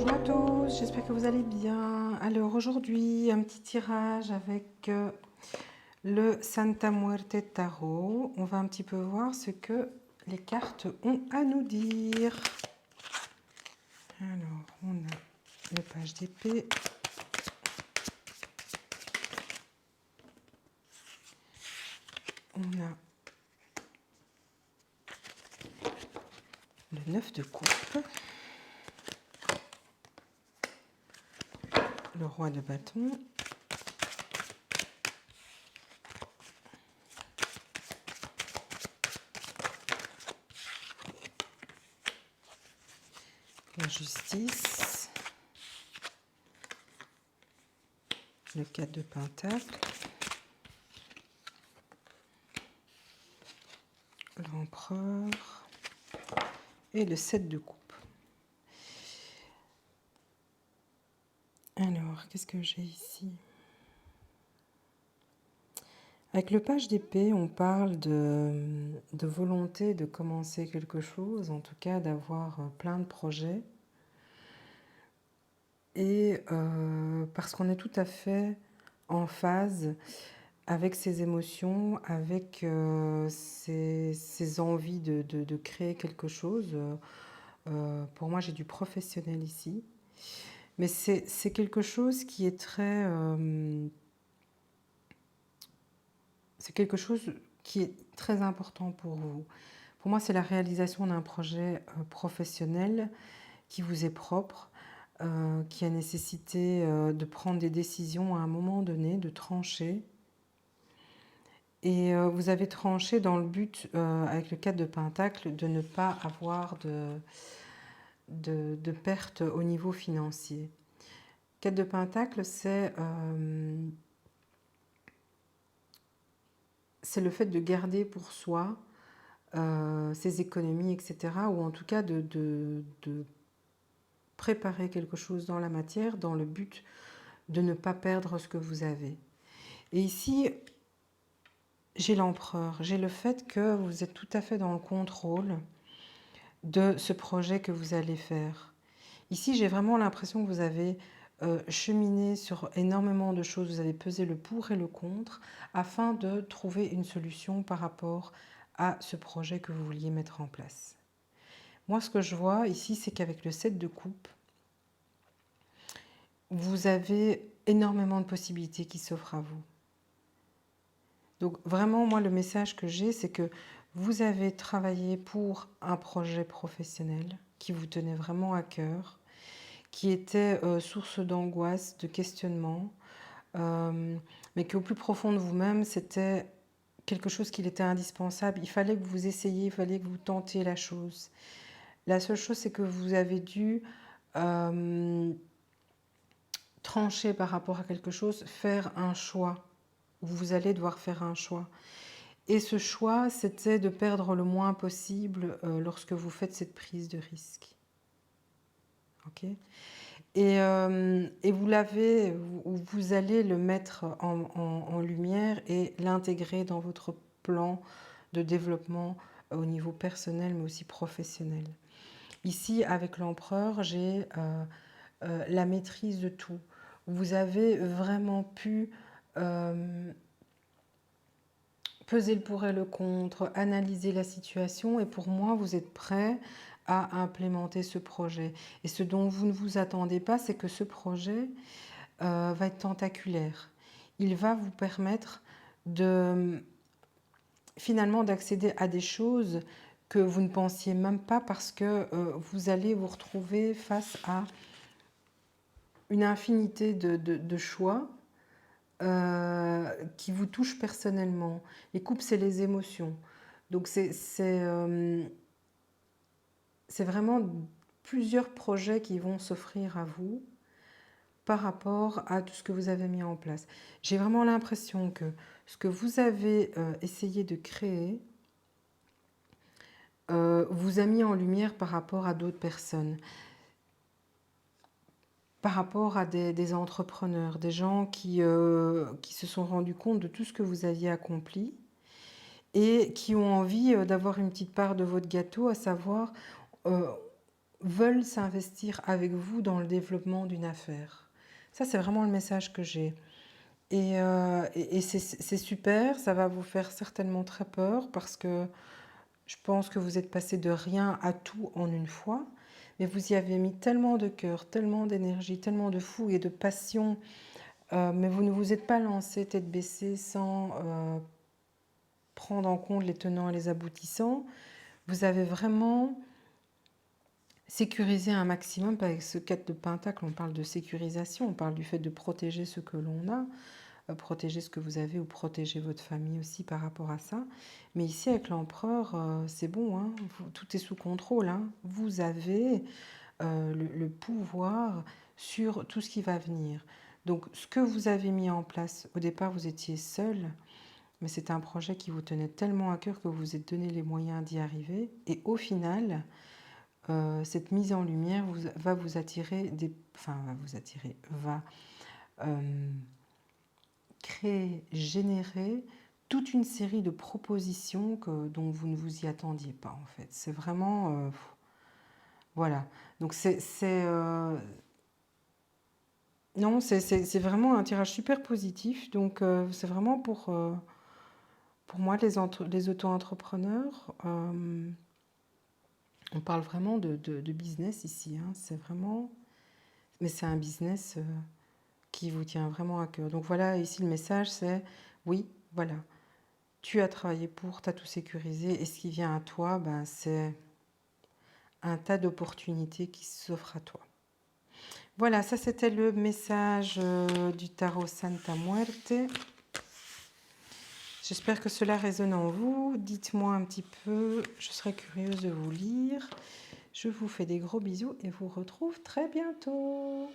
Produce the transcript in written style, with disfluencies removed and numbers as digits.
Bonjour à tous, j'espère que vous allez bien. Alors aujourd'hui, un petit tirage avec le Santa Muerte Tarot. On va un petit peu voir ce que les cartes ont à nous dire. Alors, on a le page d'épée. On a le 9 de coupe. Le roi de bâton. La justice. Le 4 de pentacle. L'empereur. Et le 7 de coupe. Alors, qu'est-ce que j'ai ici? Avec le page d'épée, on parle de volonté de commencer quelque chose, en tout cas d'avoir plein de projets. Et parce qu'on est tout à fait en phase avec ses émotions, avec ses envies de créer quelque chose. Pour moi, j'ai du professionnel ici. Mais c'est quelque chose qui est très... c'est quelque chose qui est très important pour vous. Pour moi, c'est la réalisation d'un projet professionnel qui vous est propre, qui a nécessité de prendre des décisions à un moment donné, de trancher. Et vous avez tranché dans le but, avec le 4 de Pentacle, de ne pas avoir de perte au niveau financier. 4 de Pentacle, c'est le fait de garder pour soi ses économies, etc. Ou en tout cas de préparer quelque chose dans la matière dans le but de ne pas perdre ce que vous avez. Et ici, j'ai l'empereur, j'ai le fait que vous êtes tout à fait dans le contrôle de ce projet que vous allez faire. Ici, j'ai vraiment l'impression que vous avez cheminé sur énormément de choses, vous avez pesé le pour et le contre afin de trouver une solution par rapport à ce projet que vous vouliez mettre en place. Moi, ce que je vois ici, c'est qu'avec le 7 de coupe, vous avez énormément de possibilités qui s'offrent à vous. Donc vraiment, moi, le message que j'ai, c'est que vous avez travaillé pour un projet professionnel qui vous tenait vraiment à cœur, qui était source d'angoisse, de questionnement, mais qu'au plus profond de vous-même, c'était quelque chose qui était indispensable. Il fallait que vous essayiez, il fallait que vous tentiez la chose. La seule chose, c'est que vous avez dû trancher par rapport à quelque chose, faire un choix. Vous allez devoir faire un choix. Et ce choix, c'était de perdre le moins possible lorsque vous faites cette prise de risque. Ok ? Et vous allez le mettre en lumière et l'intégrer dans votre plan de développement au niveau personnel, mais aussi professionnel. Ici, avec l'empereur, j'ai la maîtrise de tout. Vous avez vraiment pu peser le pour et le contre, analyser la situation et pour moi, vous êtes prêt à implémenter ce projet. Et ce dont vous ne vous attendez pas, c'est que ce projet va être tentaculaire. Il va vous permettre finalement d'accéder à des choses que vous ne pensiez même pas parce que vous allez vous retrouver face à une infinité de choix qui vous touchent personnellement. Les coupes, c'est les émotions. Donc c'est vraiment plusieurs projets qui vont s'offrir à vous par rapport à tout ce que vous avez mis en place. J'ai vraiment l'impression que ce que vous avez essayé de créer vous a mis en lumière par rapport à d'autres personnes, par rapport à des entrepreneurs, des gens qui se sont rendus compte de tout ce que vous aviez accompli et qui ont envie d'avoir une petite part de votre gâteau, à savoir veulent s'investir avec vous dans le développement d'une affaire. Ça, c'est vraiment le message que j'ai. Et c'est super, ça va vous faire certainement très peur parce que je pense que vous êtes passé de rien à tout en une fois, mais vous y avez mis tellement de cœur, tellement d'énergie, tellement de fougue et de passion, mais vous ne vous êtes pas lancé tête baissée sans prendre en compte les tenants et les aboutissants. Vous avez vraiment sécurisé un maximum. Avec ce 4 de Pentacle, on parle de sécurisation, on parle du fait de protéger ce que l'on a, protéger ce que vous avez ou protéger votre famille aussi par rapport à ça. Mais ici, avec l'empereur, c'est bon, hein, tout est sous contrôle. Hein. Vous avez le pouvoir sur tout ce qui va venir. Donc, ce que vous avez mis en place, au départ, vous étiez seul, mais c'est un projet qui vous tenait tellement à cœur que vous vous êtes donné les moyens d'y arriver. Et au final, cette mise en lumière va vous attirer va euh, créer, générer toute une série de propositions dont vous ne vous y attendiez pas en fait. C'est vraiment... voilà. Donc non, c'est vraiment un tirage super positif. Donc c'est vraiment pour moi les auto-entrepreneurs. On parle vraiment de business ici. Hein. C'est vraiment... Mais c'est un business qui vous tient vraiment à cœur. Donc voilà, ici le message c'est, oui, voilà, tu as travaillé pour, tu as tout sécurisé, et ce qui vient à toi, ben, c'est un tas d'opportunités qui s'offrent à toi. Voilà, ça c'était le message du tarot Santa Muerte. J'espère que cela résonne en vous. Dites-moi un petit peu, je serais curieuse de vous lire. Je vous fais des gros bisous et vous retrouve très bientôt.